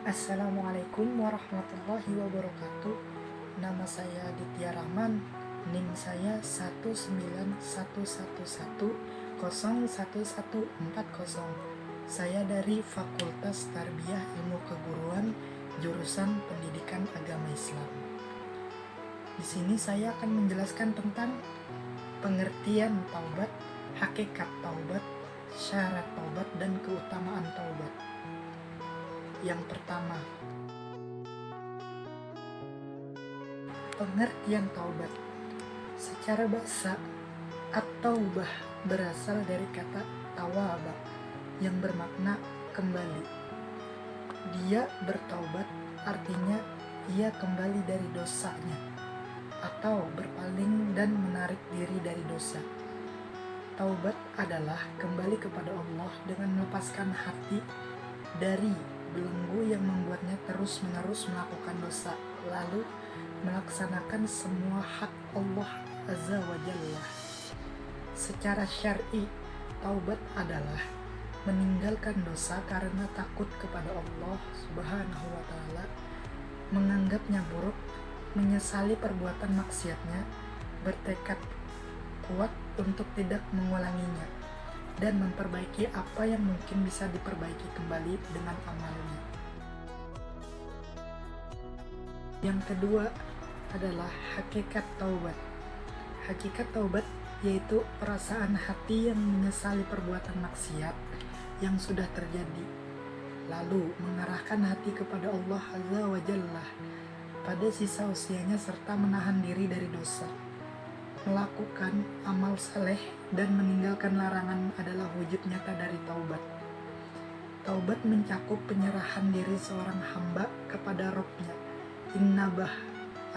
Assalamualaikum warahmatullahi wabarakatuh. Nama saya Ditya Rahman. NIM saya 19111101140. Saya dari Fakultas Tarbiyah Ilmu Keguruan, jurusan Pendidikan Agama Islam. Di sini saya akan menjelaskan tentang pengertian taubat, hakikat taubat, syarat taubat, dan keutamaan taubat. Yang pertama, pengertian taubat. Secara bahasa, at-taubah berasal dari kata tawaba yang bermakna kembali. Dia bertaubat artinya ia kembali dari dosanya atau berpaling dan menarik diri dari dosa. Taubat adalah kembali kepada Allah dengan melepaskan hati dari belenggu yang membuatnya terus-menerus melakukan dosa, lalu melaksanakan semua hak Allah Azza wa Jalla. Secara syar'i, taubat adalah meninggalkan dosa karena takut kepada Allah Subhanahu wa Ta'ala, menganggapnya buruk, menyesali perbuatan maksiatnya, bertekad kuat untuk tidak mengulanginya, dan memperbaiki apa yang mungkin bisa diperbaiki kembali dengan amalnya. Yang kedua adalah hakikat taubat. Hakikat taubat yaitu perasaan hati yang menyesali perbuatan maksiat yang sudah terjadi, lalu mengarahkan hati kepada Allah Azza wa Jalla pada sisa usianya serta menahan diri dari dosa. Melakukan amal saleh dan meninggalkan larangan adalah wujud nyata dari taubat. Taubat mencakup penyerahan diri seorang hamba kepada Rabb-nya, innabah,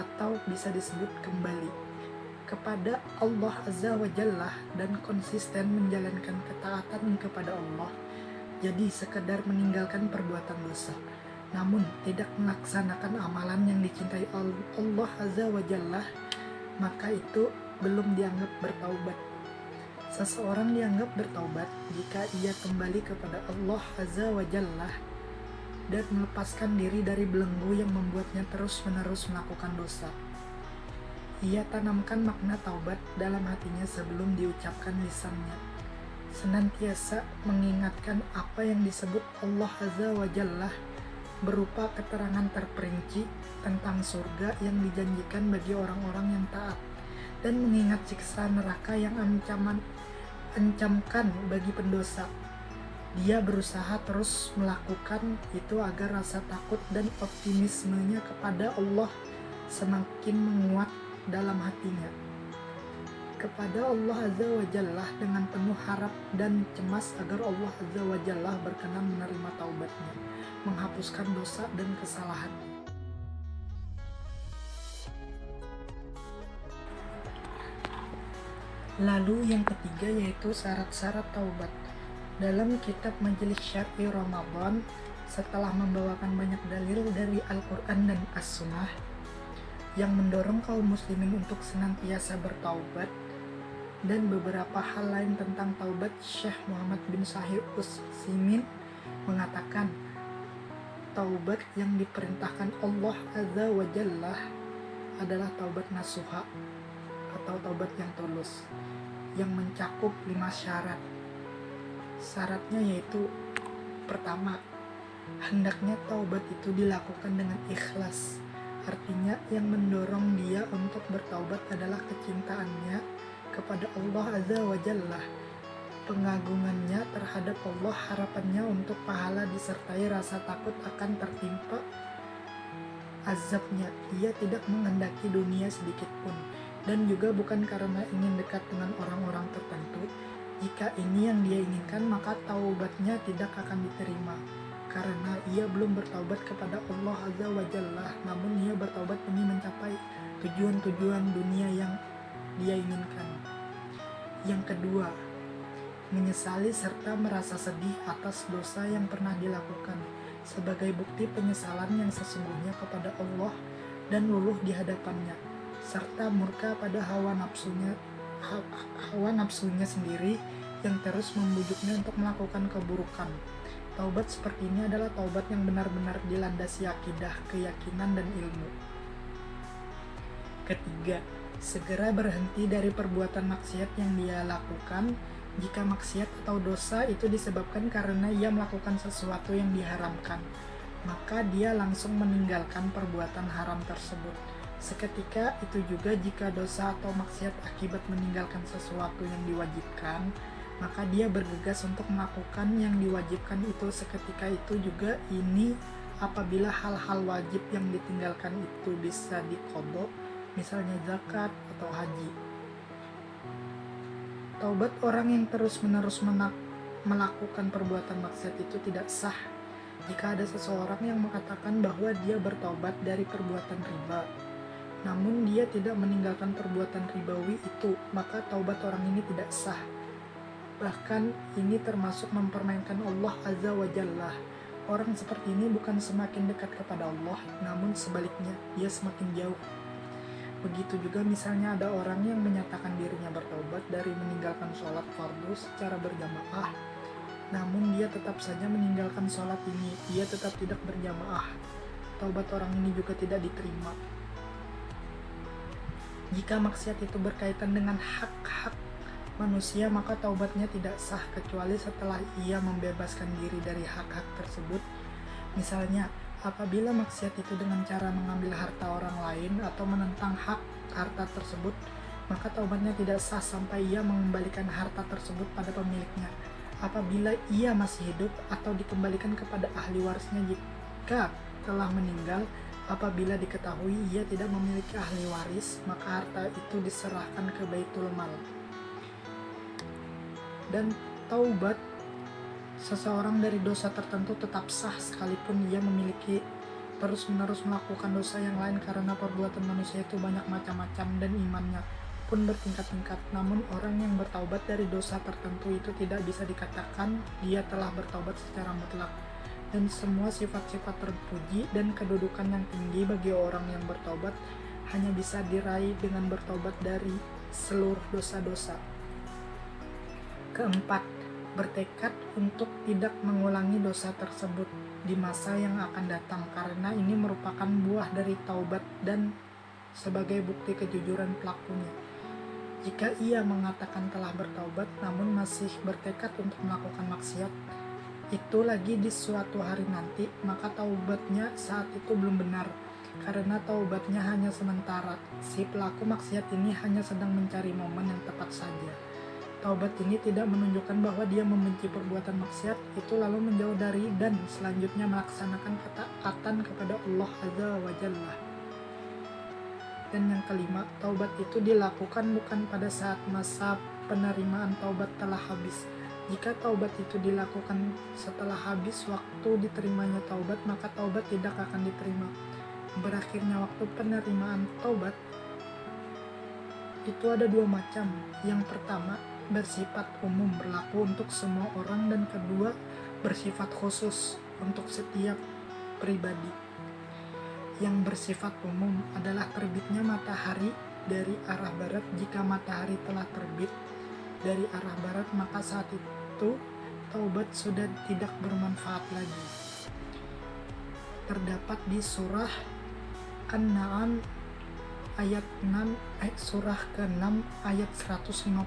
atau bisa disebut kembali kepada Allah Azza wa Jalla dan konsisten menjalankan ketaatan kepada Allah. Jadi sekedar meninggalkan perbuatan dosa, namun tidak melaksanakan amalan yang dicintai Allah Azza wa Jalla, maka itu belum dianggap bertaubat. Seseorang dianggap bertaubat jika ia kembali kepada Allah Azza wa Jalla dan melepaskan diri dari belenggu yang membuatnya terus-menerus melakukan dosa. Ia tanamkan makna taubat dalam hatinya sebelum diucapkan lisannya, senantiasa mengingatkan apa yang disebut Allah Azza wa Jalla berupa keterangan terperinci tentang surga yang dijanjikan bagi orang-orang yang taat, dan mengingat siksa neraka yang ancamkan bagi pendosa. Dia berusaha terus melakukan itu agar rasa takut dan optimismenya kepada Allah semakin menguat dalam hatinya kepada Allah Azza wa Jalla dengan penuh harap dan cemas agar Allah Azza wa Jalla berkenan menerima taubatnya, menghapuskan dosa dan kesalahan. Lalu yang ketiga yaitu syarat-syarat taubat. Dalam kitab Majelis Syar'i Ramadan, setelah membawakan banyak dalil dari Al-Quran dan As-Sunnah yang mendorong kaum muslimin untuk senantiasa bertaubat, dan beberapa hal lain tentang taubat, Syekh Muhammad bin Shahih Utsaimin mengatakan, taubat yang diperintahkan Allah Azza wa Jalla adalah taubat nasuha atau taubat yang tulus, yang mencakup 5 syarat. Syaratnya yaitu, pertama, hendaknya taubat itu dilakukan dengan ikhlas. Artinya yang mendorong dia untuk bertaubat adalah kecintaannya kepada Allah Azza wa Jalla, pengagungannya terhadap Allah, harapannya untuk pahala disertai rasa takut akan tertimpa azabnya. Ia tidak menghendaki dunia sedikit pun, dan juga bukan karena ingin dekat dengan orang-orang tertentu. Jika ini yang dia inginkan, maka taubatnya tidak akan diterima, karena ia belum bertaubat kepada Allah Azza wa Jalla, namun ia bertaubat demi mencapai tujuan-tujuan dunia yang dia inginkan. Yang kedua, menyesali serta merasa sedih atas dosa yang pernah dilakukan sebagai bukti penyesalan yang sesungguhnya kepada Allah dan luluh di hadapannya, serta murka pada hawa nafsunya sendiri yang terus membujuknya untuk melakukan keburukan. Taubat seperti ini adalah taubat yang benar-benar dilandasi akidah, keyakinan, dan ilmu. Ketiga, segera berhenti dari perbuatan maksiat yang dia lakukan. Jika maksiat atau dosa itu disebabkan karena ia melakukan sesuatu yang diharamkan, maka dia langsung meninggalkan perbuatan haram tersebut. Seketika itu juga jika dosa atau maksiat akibat meninggalkan sesuatu yang diwajibkan, maka dia bergegas untuk melakukan yang diwajibkan itu seketika itu juga. Ini apabila hal-hal wajib yang ditinggalkan itu bisa diqodho, misalnya zakat atau haji. Taubat orang yang terus-menerus melakukan perbuatan maksiat itu tidak sah. Jika ada seseorang yang mengatakan bahwa dia bertaubat dari perbuatan riba, namun dia tidak meninggalkan perbuatan ribawi itu, maka taubat orang ini tidak sah. Bahkan ini termasuk mempermainkan Allah Azza wa Jalla. Orang seperti ini bukan semakin dekat kepada Allah, namun sebaliknya, dia semakin jauh. Begitu juga misalnya ada orang yang menyatakan dirinya bertaubat dari meninggalkan sholat fardu secara berjamaah, namun dia tetap saja meninggalkan sholat ini, dia tetap tidak berjamaah. Taubat orang ini juga tidak diterima. Jika maksiat itu berkaitan dengan hak-hak manusia, maka taubatnya tidak sah kecuali setelah ia membebaskan diri dari hak-hak tersebut. Misalnya, apabila maksiat itu dengan cara mengambil harta orang lain atau menentang hak harta tersebut, maka taubatnya tidak sah sampai ia mengembalikan harta tersebut pada pemiliknya. Apabila ia masih hidup atau dikembalikan kepada ahli warisnya jika telah meninggal. Apabila diketahui ia tidak memiliki ahli waris, maka harta itu diserahkan ke Baitul Mal. Dan taubat seseorang dari dosa tertentu tetap sah sekalipun ia memiliki terus-menerus melakukan dosa yang lain, karena perbuatan manusia itu banyak macam-macam dan imannya pun bertingkat-tingkat. Namun orang yang bertaubat dari dosa tertentu itu tidak bisa dikatakan dia telah bertaubat secara mutlak. Dan semua sifat-sifat terpuji dan kedudukan yang tinggi bagi orang yang bertaubat hanya bisa diraih dengan bertaubat dari seluruh dosa-dosa. Keempat, bertekad untuk tidak mengulangi dosa tersebut di masa yang akan datang, karena ini merupakan buah dari taubat dan sebagai bukti kejujuran pelakunya. Jika ia mengatakan telah bertaubat namun masih bertekad untuk melakukan maksiat itu lagi di suatu hari nanti, maka taubatnya saat itu belum benar, karena taubatnya hanya sementara. Si pelaku maksiat ini hanya sedang mencari momen yang tepat saja. Taubat ini tidak menunjukkan bahwa dia membenci perbuatan maksiat itu lalu menjauh dari dan selanjutnya melaksanakan ketaatan kepada Allah Azza wa Jalla. Dan yang kelima, taubat itu dilakukan bukan pada saat masa penerimaan taubat telah habis. Jika taubat itu dilakukan setelah habis waktu diterimanya taubat, maka taubat tidak akan diterima. Berakhirnya waktu penerimaan taubat itu ada dua macam. Yang pertama, bersifat umum berlaku untuk semua orang, dan kedua, bersifat khusus untuk setiap pribadi. Yang bersifat umum adalah terbitnya matahari dari arah barat. Jika matahari telah terbit dari arah barat, maka saat itu taubat sudah tidak bermanfaat lagi. Terdapat di surah An-Na'am ayat 6, surah ke-6 ayat 158.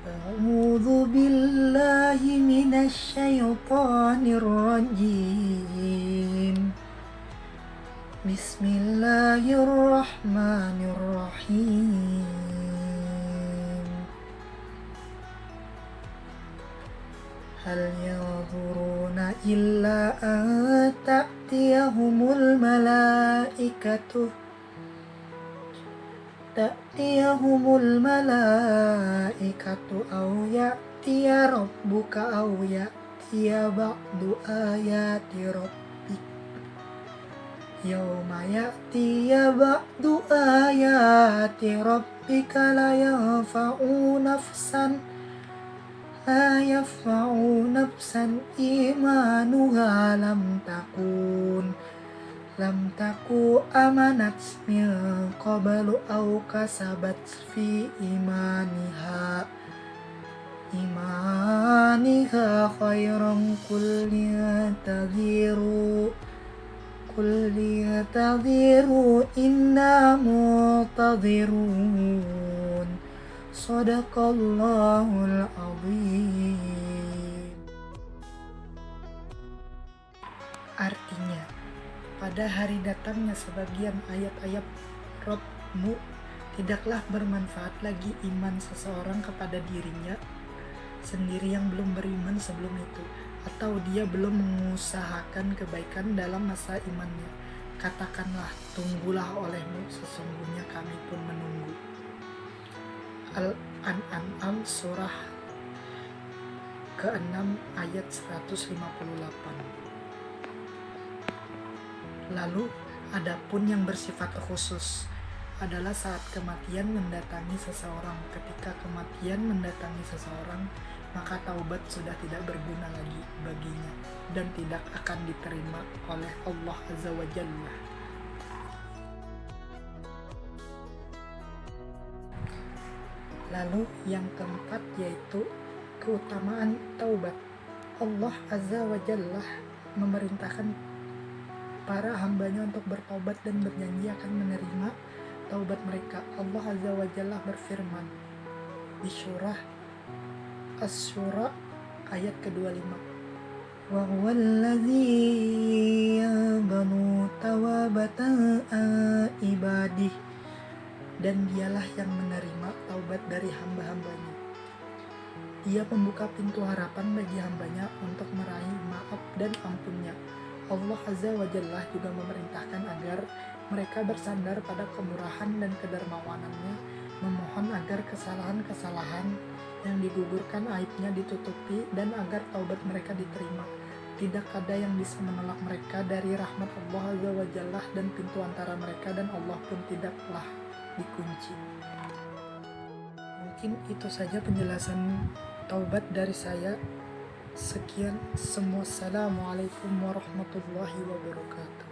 A'udzu billahi minasy syaithanir rajim. Bismillahirrahmanirrahim. Hal yanzuruna illa an ta'tiyahumul malaikatu aw ya'tiya rabbuka aw ya'tiya ba'du ayati rabbik. Yawma ya'tiya ba'du ayati rabbika la yanfa'u nafsan imanuha lam taku amanat min qablu au kasabat fi imaniha khairan qul yatadhiru inna mu'tadhirun. Sadaqallahul azim. Artinya, pada hari datangnya sebagian ayat-ayat Rabbmu, tidaklah bermanfaat lagi iman seseorang kepada dirinya sendiri yang belum beriman sebelum itu, atau dia belum mengusahakan kebaikan dalam masa imannya. Katakanlah, tunggulah olehmu, sesungguhnya kami pun menunggu. Al-An'am surah ke-6 ayat 158. Lalu, adapun yang bersifat khusus adalah saat kematian mendatangi seseorang. Ketika kematian mendatangi seseorang, maka taubat sudah tidak berguna lagi baginya dan tidak akan diterima oleh Allah Azza wa Jalla. Lalu yang keempat yaitu keutamaan taubat. Allah Azza wa Jalla memerintahkan para hambanya untuk bertaubat dan berjanji akan menerima taubat mereka. Allah Azza wa Jalla berfirman di surah Asy-Syura ayat ke-25. Wa huwallazi yaqbalu tawabata ibadih, dan dialah yang menerima taubat dari hamba-hambanya. Ia membuka pintu harapan bagi hambanya untuk meraih maaf dan ampunnya. Allah Azza wa Jalla juga memerintahkan agar mereka bersandar pada kemurahan dan kedermawanannya, memohon agar kesalahan-kesalahan yang digugurkan aibnya ditutupi dan agar taubat mereka diterima. Tidak ada yang bisa menolak mereka dari rahmat Allah Azza wa Jalla, dan pintu antara mereka dan Allah pun tidaklah dikunci. Mungkin itu saja penjelasan taubat dari saya. Sekian semua. Assalamualaikum warahmatullahi wabarakatuh.